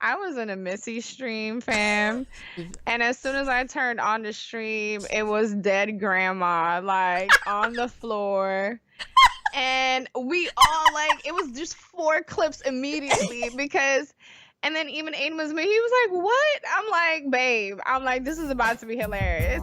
I was in a Missy stream, fam. And as soon as I turned on the stream, it was dead grandma, like on the floor. And we all like, it was just 4 clips immediately because, and then even Aiden was me. He was like, "What?" I'm like, "Babe," I'm like, "This is about to be hilarious."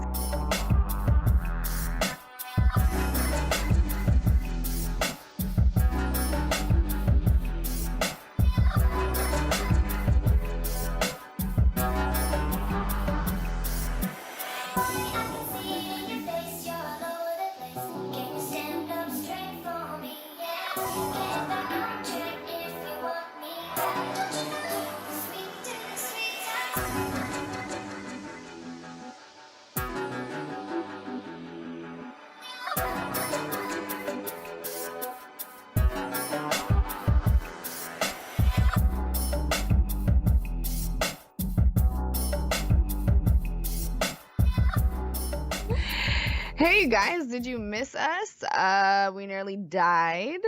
Hey guys, did you miss us? We nearly died,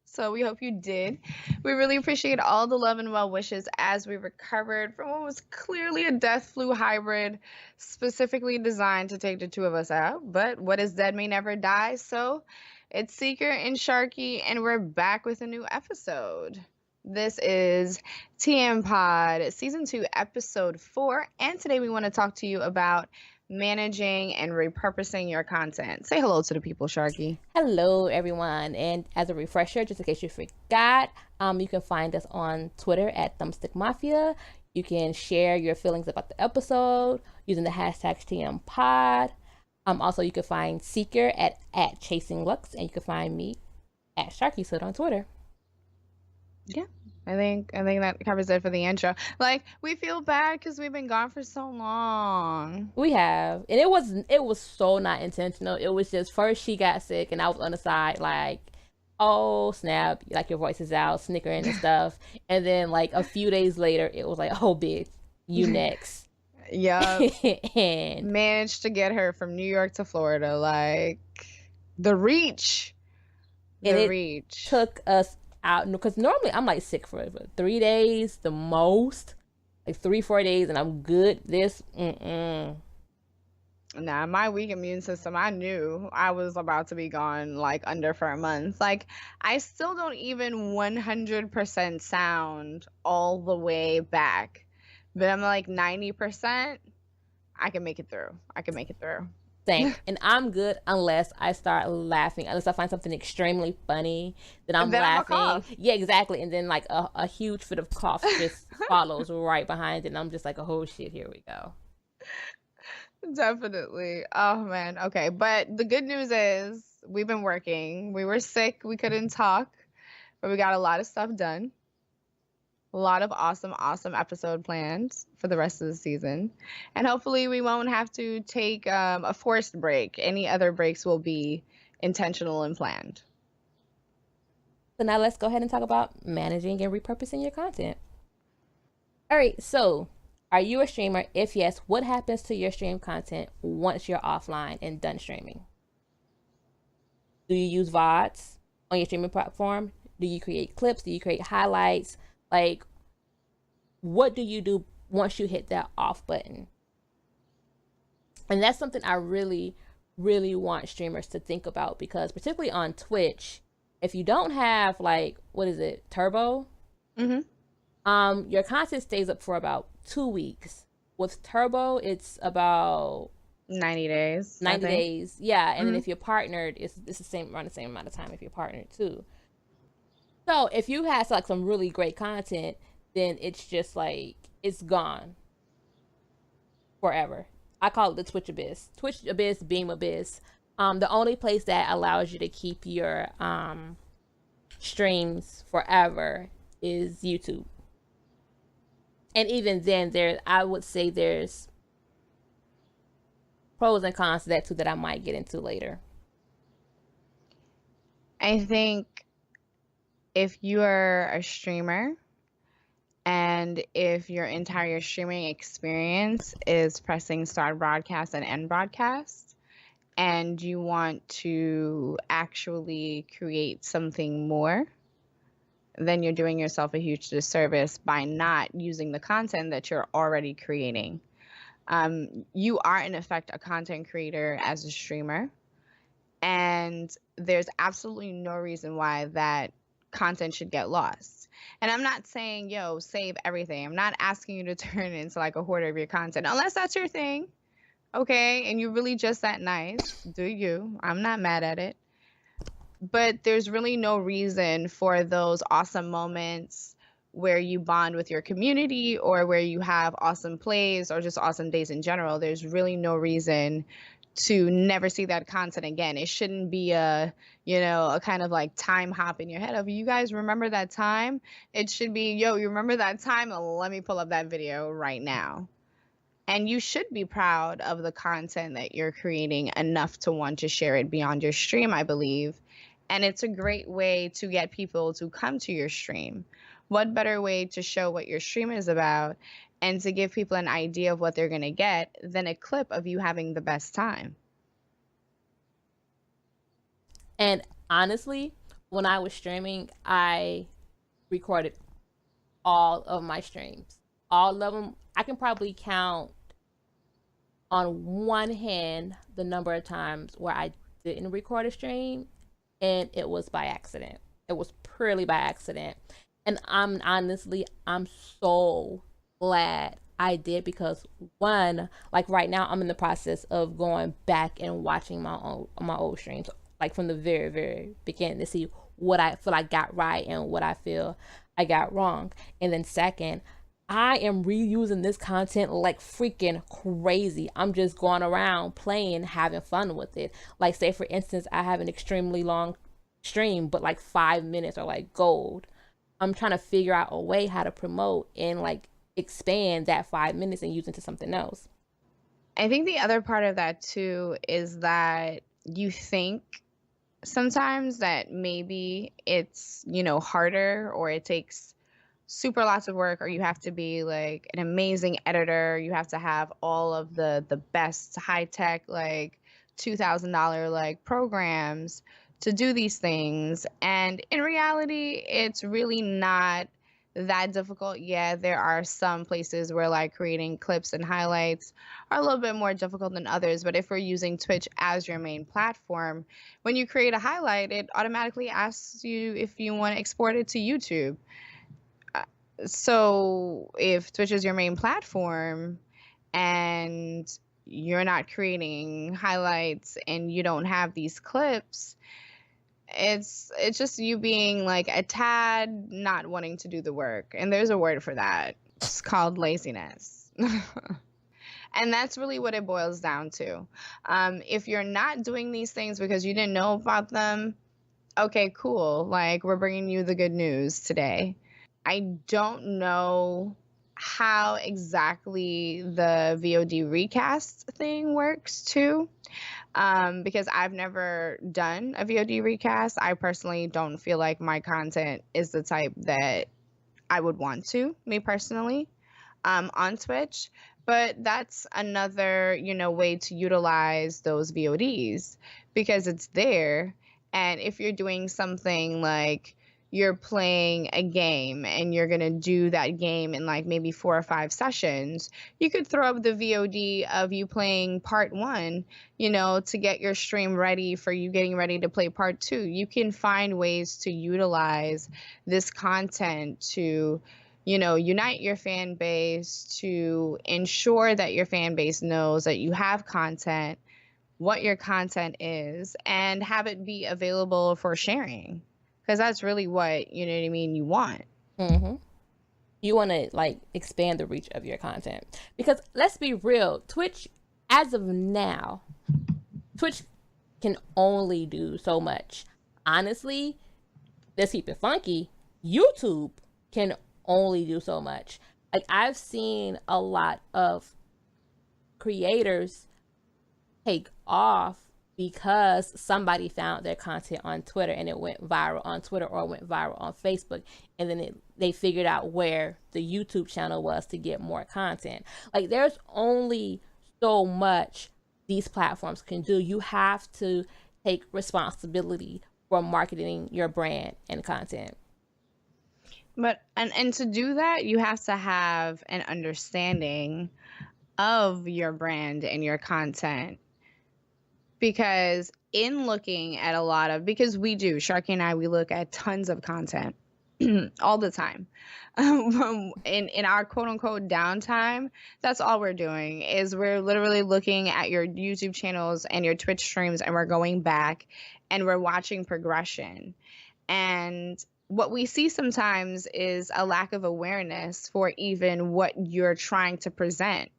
so we hope you did. We really appreciate all the love and well wishes as we recovered from what was clearly a death flu hybrid specifically designed to take the two of us out. But what is dead may never die, so it's Seeker and Sharky, and we're back with a new episode. This is TM Pod Season 2, Episode 4, and today we want to talk to you about managing and repurposing your content. Say hello to the people, Sharky. Hello, everyone. And as a refresher, just in case you forgot, you can find us on Twitter at Thumbstick Mafia. You can share your feelings about the episode using the hashtag TMPod. Also, you can find Seeker at Chasing Lux, and you can find me at SharkySoot on Twitter. Yeah, I think that covers it for the intro. Like, we feel bad because we've been gone for so long. We have, and it was so not intentional. It was just first she got sick, and I was on the side like, oh snap, like your voice is out, snickering and stuff. And then like a few days later, it was like, oh bitch, you next. Yeah, and managed to get her from New York to Florida. Like the reach, reach took us out because normally I'm like sick for 3 days the most, like 3-4 days, and I'm good. Nah, my weak immune system, I knew I was about to be gone like under for a month. Like, I still don't even 100% sound all the way back, but I'm like 90%. I can make it through. Same. And I'm good unless I start laughing, unless I find something extremely funny, then I'm laughing. Yeah, exactly. And then like a huge fit of cough just follows right behind it, and I'm just like, oh shit, here we go. Definitely. Oh man. Okay, but the good news is we've been working. We were sick, we couldn't talk, but we got a lot of stuff done. A lot of awesome episode plans for the rest of the season. And hopefully we won't have to take a forced break. Any other breaks will be intentional and planned. So now let's go ahead and talk about managing and repurposing your content. All right, so are you a streamer? If yes, what happens to your stream content once you're offline and done streaming? Do you use VODs on your streaming platform? Do you create clips? Do you create highlights? Like, what do you do once you hit that off button? And that's something I really, really want streamers to think about, because particularly on Twitch, if you don't have like, what is it, Turbo? Your content stays up for about 2 weeks. With Turbo, it's about 90 days. 90 days, yeah. And then if you're partnered, it's the same, around the same amount of time if you're partnered too. So if you have like some really great content, then it's just like, it's gone forever. I call it the Twitch Abyss. Twitch Abyss, Beam Abyss. The only place that allows you to keep your streams forever is YouTube. And even then, I would say there's pros and cons to that too that I might get into later. I think if you are a streamer and if your entire streaming experience is pressing start broadcast and end broadcast, and you want to actually create something more, then you're doing yourself a huge disservice by not using the content that you're already creating. You are, in effect, a content creator as a streamer, and there's absolutely no reason why that content should get lost. And I'm not saying, yo, save everything. I'm not asking you to turn into like a hoarder of your content, unless that's your thing, okay? And you're really just that nice. Do you? I'm not mad at it. But there's really no reason for those awesome moments where you bond with your community or where you have awesome plays or just awesome days in general. There's really no reason to never see that content again. It shouldn't be a kind of like time hop in your head of, you guys remember that time? It should be, yo, you remember that time? Let me pull up that video right now. And you should be proud of the content that you're creating enough to want to share it beyond your stream, I believe. And it's a great way to get people to come to your stream. What better way to show what your stream is about and to give people an idea of what they're going to get than a clip of you having the best time? And honestly, when I was streaming, I recorded all of my streams. All of them. I can probably count on one hand the number of times where I didn't record a stream, and it was by accident. It was purely by accident. And I'm so glad I did, because one, like right now I'm in the process of going back and watching my old streams, like from the very, very beginning, to see what I feel I got right and what I feel I got wrong. And then second, I am reusing this content like freaking crazy. I'm just going around playing, having fun with it. Like, say for instance, I have an extremely long stream, but like 5 minutes are like gold. I'm trying to figure out a way how to promote and like expand that 5 minutes and use it into something else. I think the other part of that too is that you think sometimes that maybe it's, harder, or it takes super lots of work, or you have to be like an amazing editor, you have to have all of the best high tech like $2,000 like programs to do these things. And in reality, it's really not that difficult. Yeah, there are some places where like creating clips and highlights are a little bit more difficult than others, but if we're using Twitch as your main platform, when you create a highlight, it automatically asks you if you want to export it to YouTube. So if Twitch is your main platform and you're not creating highlights and you don't have these clips, it's just you being like a tad not wanting to do the work. And there's a word for that. It's called laziness. And that's really what it boils down to. If you're not doing these things because you didn't know about them, okay, cool. Like, we're bringing you the good news today. I don't know how exactly the VOD recast thing works too, because I've never done a VOD recast. I personally don't feel like my content is the type that I would want to, me personally, on Twitch. But that's another, way to utilize those VODs, because it's there. And if you're doing something like you're playing a game and you're going to do that game in like maybe 4 or 5 sessions, you could throw up the VOD of you playing part 1, to get your stream ready for you getting ready to play part 2. You can find ways to utilize this content to, unite your fan base, to ensure that your fan base knows that you have content, what your content is, and have it be available for sharing. Because that's really what, you want. Mm-hmm. You want to like expand the reach of your content. Because let's be real, Twitch, as of now, Twitch can only do so much. Honestly, let's keep it funky, YouTube can only do so much. Like, I've seen a lot of creators take off because somebody found their content on Twitter and it went viral on Twitter or went viral on Facebook, and then they figured out where the YouTube channel was to get more content. Like, there's only so much these platforms can do. You have to take responsibility for marketing your brand and content. But and to do that, you have to have an understanding of your brand and your content. Because in looking at a lot of, because we do, Sharky and I, we look at tons of content all the time. In our quote unquote downtime, that's all we're doing is we're literally looking at your YouTube channels and your Twitch streams, and we're going back and we're watching progression. And what we see sometimes is a lack of awareness for even what you're trying to present.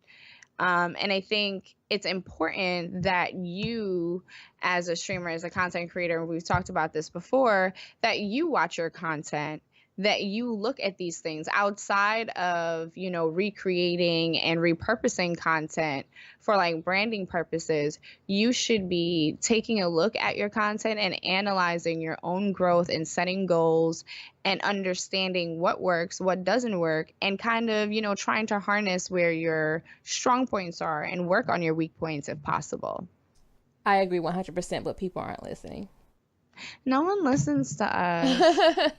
And I think it's important that you, as a streamer, as a content creator, and we've talked about this before, that you watch your content, that you look at these things outside of, recreating and repurposing content for like branding purposes. You should be taking a look at your content and analyzing your own growth and setting goals and understanding what works, what doesn't work, and kind of, trying to harness where your strong points are and work on your weak points if possible. I agree 100%, but people aren't listening. No one listens to us.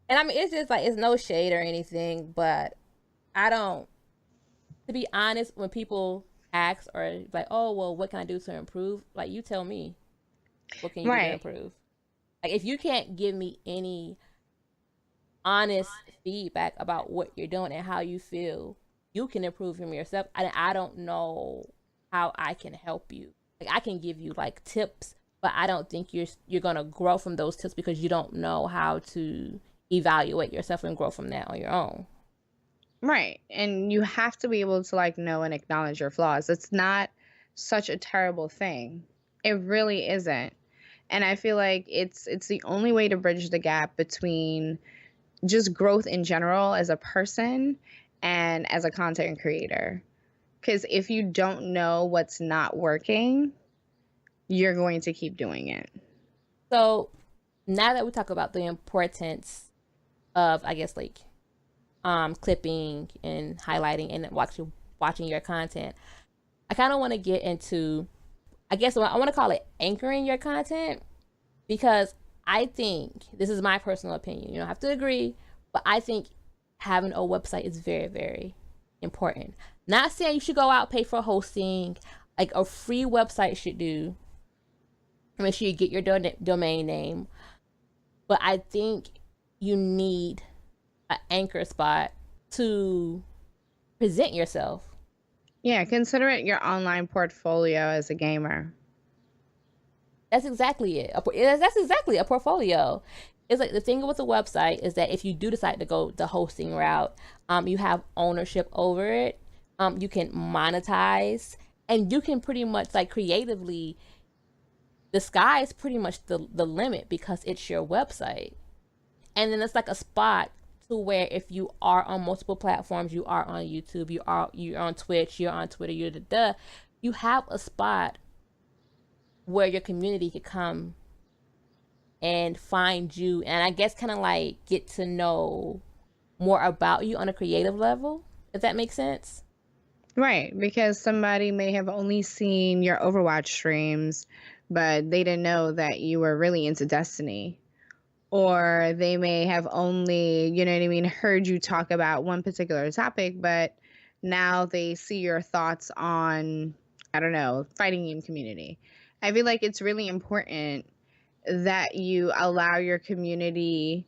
And I mean, it's just like, it's no shade or anything, but I don't, to be honest, when people ask or like, oh, well, what can I do to improve? Like, you tell me, what can you do to improve? Like, if you can't give me any honest feedback about what you're doing and how you feel, you can improve from yourself. I don't know how I can help you. Like, I can give you like tips, but I don't think you're gonna grow from those tips because you don't know how to evaluate yourself and grow from that on your own. Right. And you have to be able to like know and acknowledge your flaws. It's not such a terrible thing. It really isn't. And I feel like it's the only way to bridge the gap between just growth in general as a person and as a content creator. Because if you don't know what's not working, you're going to keep doing it. So now that we talk about the importance of, I guess, like clipping and highlighting and watching your content, I kind of want to get into, I guess I want to call it anchoring your content, because I think, this is my personal opinion, you don't have to agree, but I think having a website is very, very important. Not saying you should go out pay for hosting. Like, a free website should do. Make sure you get your domain name, but I think you need an anchor spot to present yourself. Yeah, consider it your online portfolio as a gamer. That's exactly it. That's exactly a portfolio. It's like, the thing with a website is that if you do decide to go the hosting route, you have ownership over it. You can monetize, and you can pretty much like creatively, the sky is pretty much the limit because it's your website. And then it's like a spot to where if you are on multiple platforms, you are on YouTube, you're on Twitch, you're on Twitter, you have a spot where your community could come and find you, and I guess kind of like get to know more about you on a creative level, if that makes sense. Right, because somebody may have only seen your Overwatch streams, but they didn't know that you were really into Destiny. Or they may have only, heard you talk about one particular topic, but now they see your thoughts on, I don't know, fighting game community. I feel like it's really important that you allow your community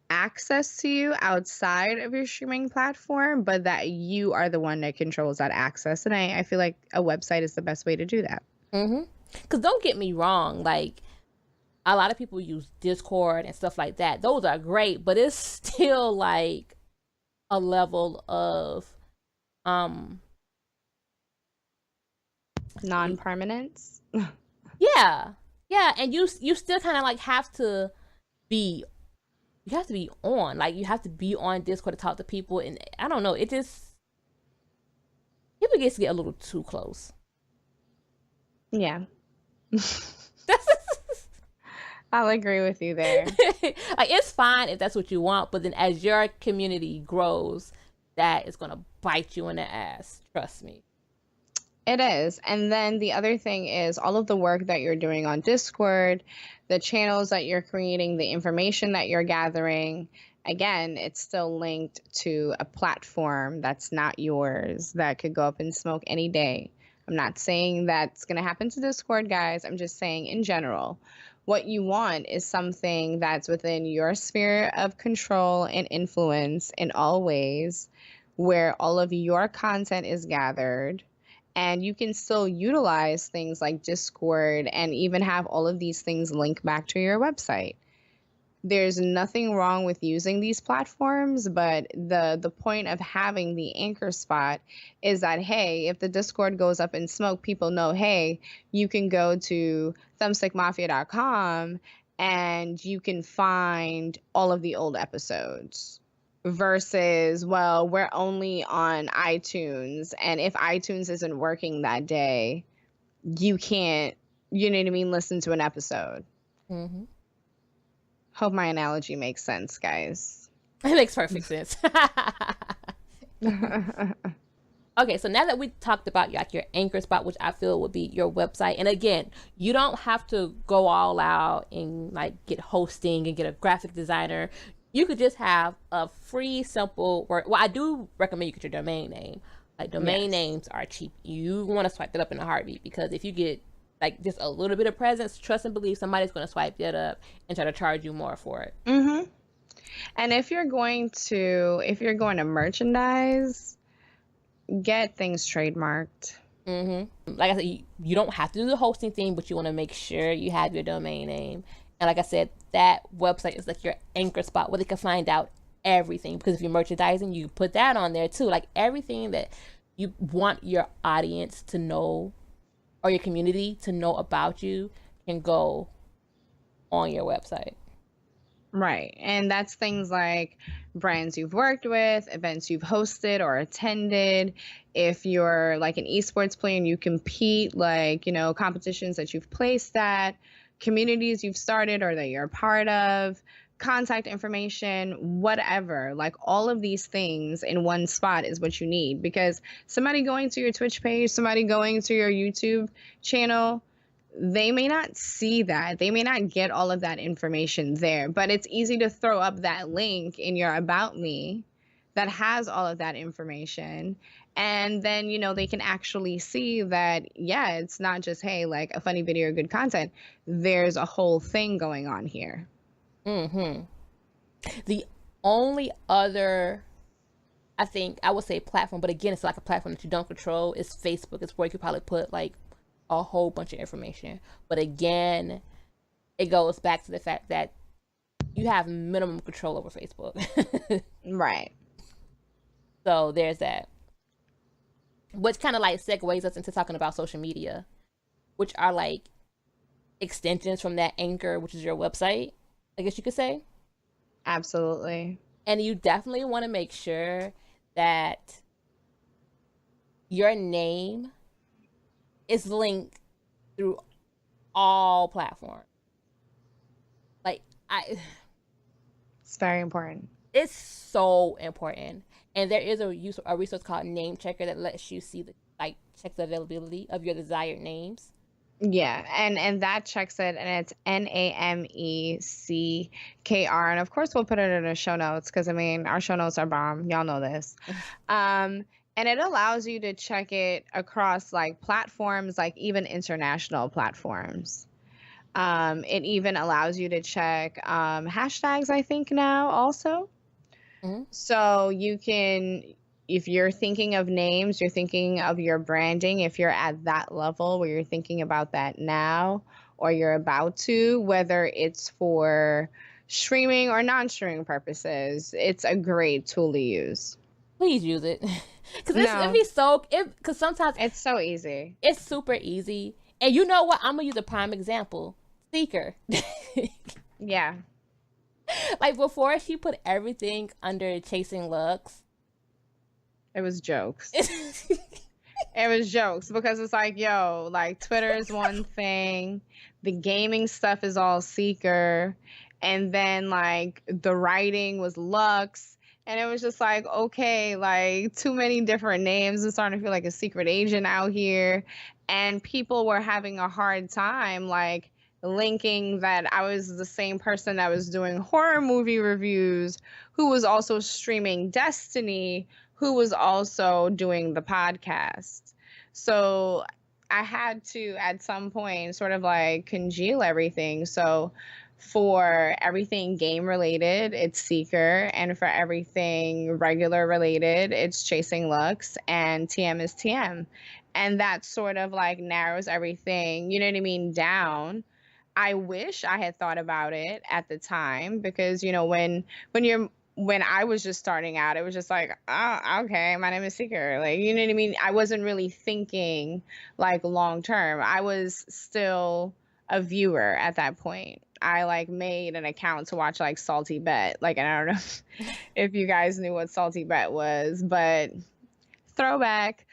access to you outside of your streaming platform, but that you are the one that controls that access. And I feel like a website is the best way to do that. Because don't get me wrong, like, a lot of people use Discord and stuff like that. Those are great, but it's still like a level of non-permanence. Yeah, and you still kind of like have to be on, like, you have to be on Discord to talk to people, and I don't know, it just, people get a little too close. Yeah. I'll agree with you there. Like, it's fine if that's what you want, but then as your community grows, that is gonna bite you in the ass. Trust me. It is. And then the other thing is all of the work that you're doing on Discord, the channels that you're creating, the information that you're gathering, again, it's still linked to a platform that's not yours that could go up in smoke any day. I'm not saying that's going to happen to Discord, guys. I'm just saying in general, what you want is something that's within your sphere of control and influence in all ways, where all of your content is gathered. And you can still utilize things like Discord and even have all of these things link back to your website. There's nothing wrong with using these platforms, but the point of having the anchor spot is that, hey, if the Discord goes up in smoke, people know, hey, you can go to thumbstickmafia.com and you can find all of the old episodes. Versus, well, we're only on iTunes, and if iTunes isn't working that day, you can't, you know what I mean, listen to an episode. Mm-hmm. Hope my analogy makes sense, guys. It makes perfect sense. Okay, so now that we talked about like your anchor spot, which I feel would be your website, and again, you don't have to go all out and like get hosting and get a graphic designer. You could just have a free, simple work. Well, I do recommend you get your domain name. Like, domain names are cheap. You want to swipe that up in a heartbeat, because if you get like just a little bit of presence, trust and believe somebody's going to swipe that up and try to charge you more for it. Mm-hmm. And if you're going to merchandise, get things trademarked. Mm-hmm. Like I said, you don't have to do the hosting thing, but you want to make sure you have your domain name. And like I said, that website is like your anchor spot where they can find out everything. Because if you're merchandising, you put that on there too. Like everything that you want your audience to know or your community to know about you can go on your website. Right. And that's things like brands you've worked with, events you've hosted or attended. If you're like an esports player and you compete, like, you know, competitions that you've placed at, communities you've started or that you're a part of, contact information, whatever, like all of these things in one spot is what you need. Because somebody going to your Twitch page, somebody going to your YouTube channel, they may not see that. They may not get all of that information there, but it's easy to throw up that link in your About Me that has all of that information. And then, you know, they can actually see that, yeah, it's not just, hey, like a funny video or good content. There's a whole thing going on here. Mm-hmm. The only other, I think, I would say platform, but again, it's like a platform that you don't control, is Facebook. It's where you could probably put like a whole bunch of information. But again, it goes back to the fact that you have minimum control over Facebook. Right. So there's that. Which kind of like segues us into talking about social media, which are like extensions from that anchor, which is your website, I guess you could say. Absolutely. And you definitely want to make sure that your name is linked through all platforms. Like, it's very important. It's so important. And there is a resource called Name Checker that lets you see check the availability of your desired names. Yeah, and that checks it, and it's NAMECKR, and of course we'll put it in the show notes, because I mean our show notes are bomb. Y'all know this. And it allows you to check it across like platforms, like even international platforms. It even allows you to check hashtags, I think now also. Mm-hmm. So you can, if you're thinking of names, you're thinking of your branding, if you're at that level where you're thinking about that now, or you're about to, whether it's for streaming or non-streaming purposes, it's a great tool to use. Please use it. Because sometimes it's so easy. It's super easy. And you know what? I'm going to use a prime example. Seeker. Yeah. Like before she put everything under Chasing Looks, it was jokes. It was jokes, because it's like, yo, like Twitter is one thing, the gaming stuff is all Seeker, and then like the writing was Lux, and it was just like, okay, like too many different names. I'm starting to feel like a secret agent out here, and people were having a hard time like linking that I was the same person that was doing horror movie reviews, who was also streaming Destiny, who was also doing the podcast. So I had to, at some point, sort of like congeal everything. So for everything game related, it's Seeker, and for everything regular related, it's Chasing Lux, and TM is TM. And that sort of like narrows everything, you know what I mean, down. I wish I had thought about it at the time, because when I was just starting out, it was just like, oh, okay, my name is Seeker. Like, you know what I mean? I wasn't really thinking like long term. I was still a viewer at that point. I like made an account to watch like Salty Bet. Like, and I don't know if you guys knew what Salty Bet was, but throwback.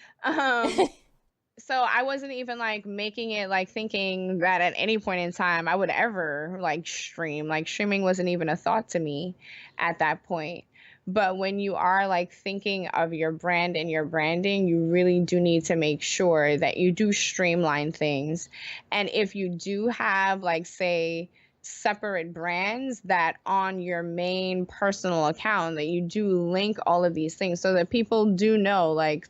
So I wasn't even like making it like thinking that at any point in time I would ever like stream. Like, streaming wasn't even a thought to me at that point. But when you are like thinking of your brand and your branding, you really do need to make sure that you do streamline things. And if you do have, like, say, separate brands, that on your main personal account that you do link all of these things so that people do know, like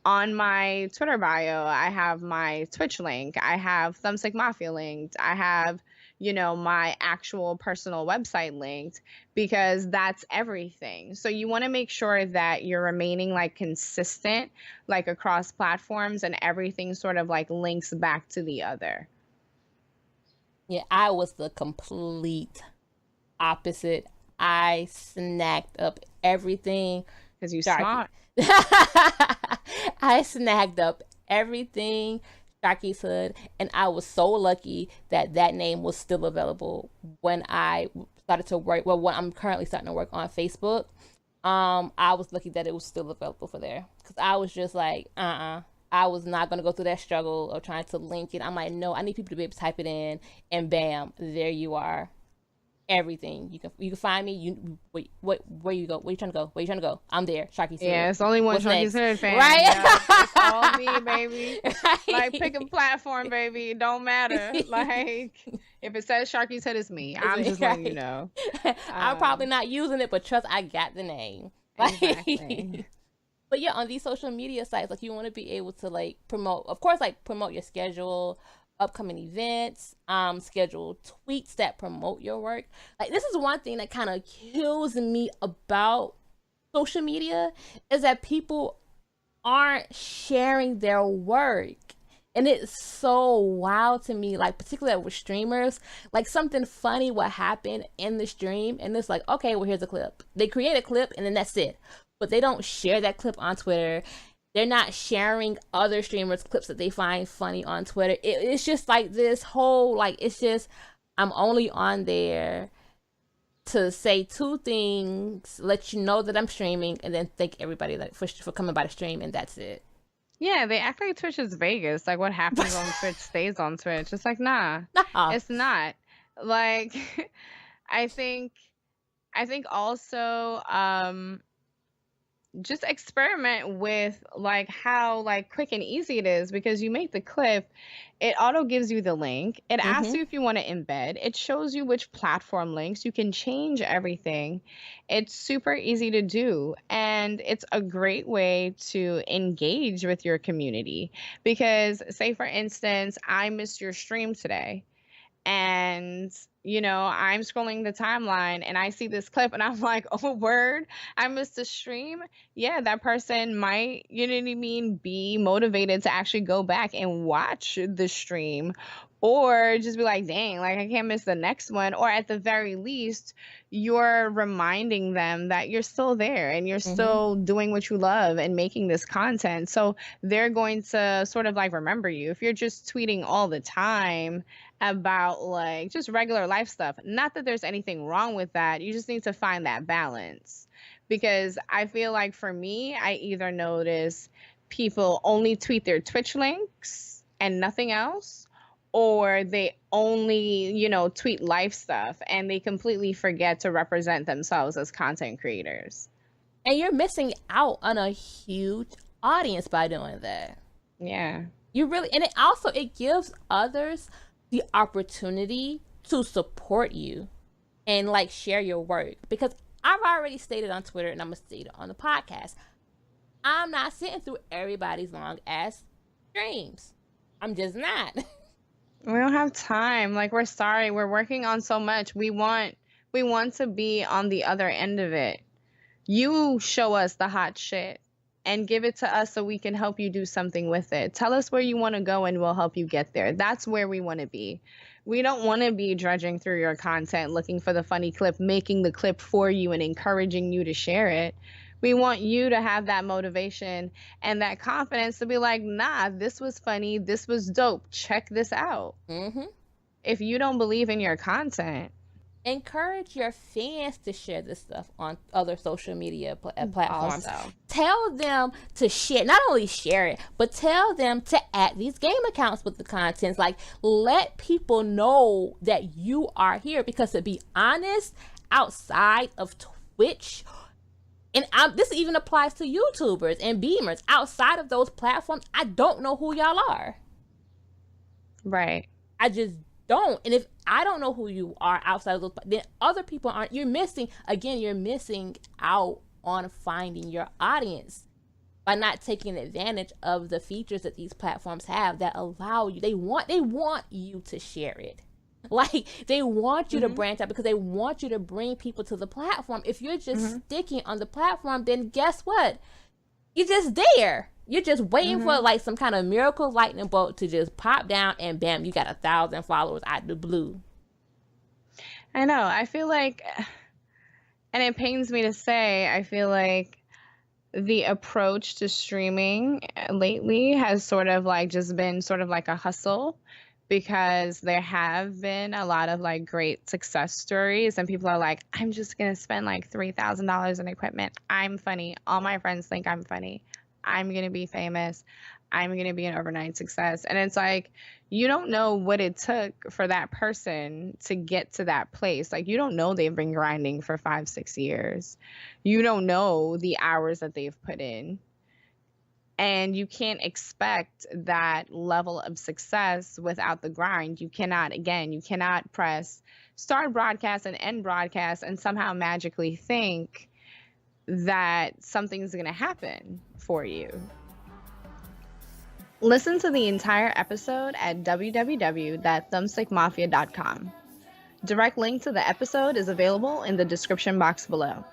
on my Twitter bio, I have my Twitch link, I have Thumbstick Mafia linked, I have, my actual personal website linked, because that's everything. So you want to make sure that you're remaining like consistent, like across platforms, and everything sort of like links back to the other. Yeah, I was the complete opposite. I snagged up everything. Because you Sharky. smart. I snagged up everything Sharky's Hood, and I was so lucky that that name was still available when I started to work. Well, when I'm currently starting to work on Facebook, I was lucky that it was still available for there, because I was just like, I was not gonna go through that struggle of trying to link it. I'm like, no, I need people to be able to type it in, and bam, there you are. Everything you can find me. You wait, what? Where you go? Where you trying to go? Where you trying to go? I'm there, Sharky's Hood. Yeah, it's only one What's Sharky's next? Hood fan. Right? Yeah, it's all me, baby. Right? Like, pick a platform, baby. It don't matter. Like, if it says Sharky's Hood, it's me. I'm just letting you know. I'm probably not using it, but trust, I got the name. Exactly. But yeah, on these social media sites, like, you want to be able to like promote, of course, like promote your schedule, upcoming events, schedule tweets that promote your work. Like, this is one thing that kind of kills me about social media, is that people aren't sharing their work. And it's so wild to me, like, particularly with streamers, like something funny will happen in the stream, and it's like, okay, well, here's a clip. They create a clip, and then that's it. But they don't share that clip on Twitter. They're not sharing other streamers' clips that they find funny on Twitter. It's just like this whole, like, it's just, I'm only on there to say two things, let you know that I'm streaming, and then thank everybody like for coming by the stream, and that's it. Yeah, they act like Twitch is Vegas. Like, what happens on Twitch stays on Twitch. It's like, nah, it's not. Like, I think also, just experiment with like how like quick and easy it is, because you make the clip, it auto gives you the link, it asks you if you want to embed, it shows you which platform links, you can change everything. It's super easy to do, and it's a great way to engage with your community. Because, say for instance, I missed your stream today, and I'm scrolling the timeline and I see this clip and I'm like, oh, word, I missed a stream. Yeah, that person might, you know what I mean, be motivated to actually go back and watch the stream, or just be like, dang, like, I can't miss the next one. Or at the very least, you're reminding them that you're still there and you're still doing what you love and making this content. So they're going to sort of like remember you. If you're just tweeting all the time about like just regular life stuff, not that there's anything wrong with that, you just need to find that balance. Because I feel like, for me, I either notice people only tweet their Twitch links and nothing else, or they only, tweet life stuff and they completely forget to represent themselves as content creators. And you're missing out on a huge audience by doing that. Yeah. You really, and it gives others the opportunity to support you and like share your work. Because I've already stated on Twitter and I'm gonna state it on the podcast, I'm not sitting through everybody's long ass streams. I'm just not. We don't have time. Like, we're sorry. We're working on so much. We want to be on the other end of it. You show us the hot shit and give it to us so we can help you do something with it. Tell us where you want to go and we'll help you get there. That's where we want to be. We don't want to be dredging through your content, looking for the funny clip, making the clip for you and encouraging you to share it. We want you to have that motivation and that confidence to be like, nah, this was funny. This was dope. Check this out. Mm-hmm. If you don't believe in your content, encourage your fans to share this stuff on other social media platforms. Also, tell them to share, not only share it, but tell them to add these game accounts with the contents. Like, let people know that you are here, because to be honest, outside of Twitch, and this even applies to YouTubers and Beamers, outside of those platforms, I don't know who y'all are. Right. I just don't. And if I don't know who you are outside of those, then other people aren't. You're missing out on finding your audience by not taking advantage of the features that these platforms have that allow you. They want you to share it. Like, they want you to branch out because they want you to bring people to the platform. If you're just sticking on the platform, then guess what? You're just there. You're just waiting for like some kind of miracle lightning bolt to just pop down and bam, you got 1,000 followers out the blue. I know. I feel like, and it pains me to say, I feel like the approach to streaming lately has sort of like just been sort of like a hustle, because there have been a lot of like great success stories and people are like, I'm just going to spend like $3,000 in equipment. I'm funny. All my friends think I'm funny. I'm going to be famous. I'm going to be an overnight success. And it's like, you don't know what it took for that person to get to that place. Like, you don't know they've been grinding for 5-6 years. You don't know the hours that they've put in. And you can't expect that level of success without the grind. You cannot press start broadcast and end broadcast and somehow magically think that something's going to happen for you. Listen to the entire episode at www.thumbstickmafia.com. Direct link to the episode is available in the description box below.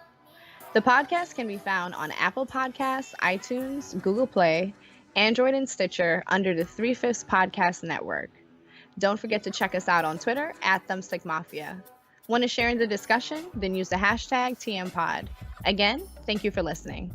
The podcast can be found on Apple Podcasts, iTunes, Google Play, Android, and Stitcher under the 3/5 Podcast Network. Don't forget to check us out on Twitter at Thumbstick Mafia. Want to share in the discussion? Then use the hashtag TMPod. Again, thank you for listening.